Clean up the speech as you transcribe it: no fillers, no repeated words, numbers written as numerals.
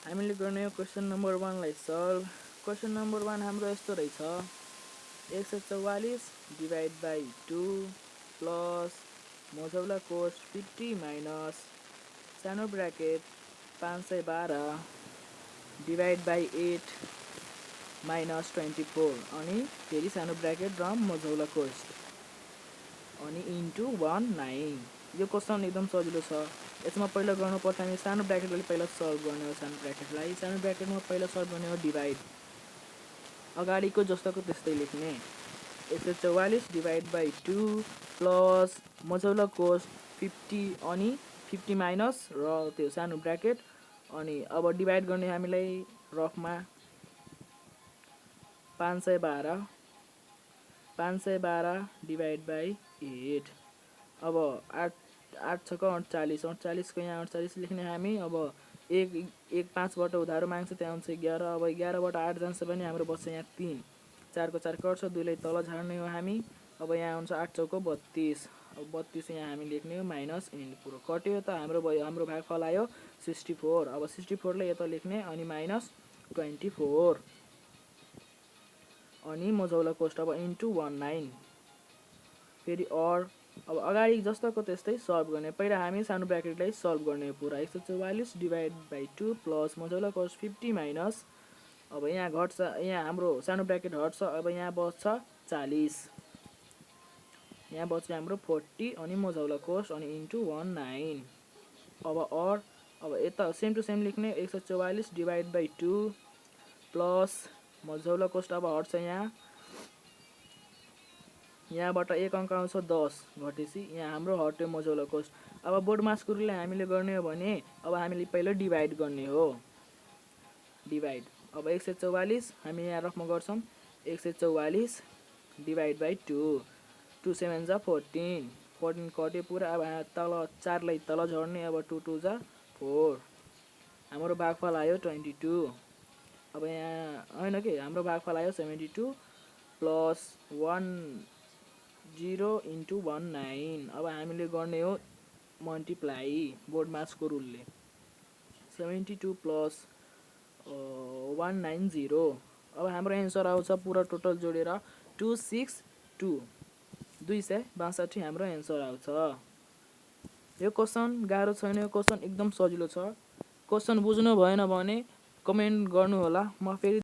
हामीले गर्ने question number 1 लाई सल्भ। क्वेशन नम्बर 1 हाम्रो यस्तो रहेछ 144 डिवाइड बाई 2 प्लस मझौला कोष 50 माइनस सानो ब्र्याकेट 512 डिवाइड बाई 8 माइनस 24 अनि फेरि सानो ब्र्याकेट र मझौला कोष अनि इन्टु 19। यो क्वेशन एकदम सजिलो छ। यसमा पहिला गर्नुपर्छ हामी सानो ब्र्याकेटले पहिला सल्भ गर्ने हो। सानो ब्र्याकेटलाई सानो ब्र्याकेटमा पहिला सल्भ गर्ने हो डिवाइड, अगाडिको जस्तोको त्यस्तै लेख्ने 144 डिवाइड बाई 2 प्लस मझौला कोष 50 अनि 50 माइनस र त्यो सानो ब्र्याकेट अनि अब डिवाइड गर्ने हामीलाई रफमा 512 डिवाइड बाई 8। अब 8 6 48 48 को यहाँ 48 लेख्ने हामी। अब 1 5बाट उधारो माग्छ त्यहाँ हुन्छ 11। अब 11बाट 8 जान्छ भने हाम्रो बच्छ यहाँ 3, 4 को 4 कट्छ, 2 लाई तल झार्ने हो हामी। अब यहाँ हुन्छ 8 चौको 32। अब 32 यहाँ हामी लेख्ने हो माइनस एन्ड पुरो कट्यो त हाम्रो भयो। हाम्रो भागफल आयो 64। अब 64 लाई यता लेख्ने अनि माइनस 24 अनि मझौला कोष्ट अब इन्टु 19 फेरि अर। अब अगाडि जस्तोको त्यस्तै सल्भ गर्ने। पहिला हामी सानो ब्र्याकेटलाई सल्भ गर्ने हो पुरा 144 डिवाइड बाई 2 प्लस मझौला कोष 50 माइनस। अब यहाँ घट्छ, यहाँ हाम्रो सानो ब्र्याकेट हट्छ। अब यहाँ बच्छ 40, यहाँ बच्छ हाम्रो 40 अनि मझौला कोष अनि इन्टु 19। अब अर। अब यता सेम टु सेम लेख्ने 144 डिवाइड बाई 2 प्लस मझौला कोष्ट अब हट्छ यहाँबाट 1 अङ्क आउँछ 10 घटेपछि यहाँ हाम्रो हट्यो मझौला कोष। अब बोर्डमास कुरोलाई हामीले गर्ने हो भने अब हामीले पहिला डिवाइड गर्ने हो। डिवाइड अब 144 हामी यहाँ रफमा गर्छौँ 144 डिवाइड बाई 2 2 7 जा 14 14 कट्यो पुरा। अब यहाँ तल 4 लाई तल झर्ने। अब 2 2 जा 4 हाम्रो भागफल आयो 22। अब यहाँ होइन कि हाम्रो भागफल आयो 72 प्लस 10 इन्टु 19। अब हामीले गर्ने हो मल्टिप्लाई बोर्डमासको रुलले 72 प्लस 190। अब हाम्रो एन्सर आउँछ पुरा टोटल जोडेर 262 262 हाम्रो एन्सर आउँछ। यो क्वेसन गाह्रो छैन, यो क्वेसन एकदम सजिलो छ। क्वेसन बुझ्नु भएन भने कमेन्ट गर्नु होला, म फेरि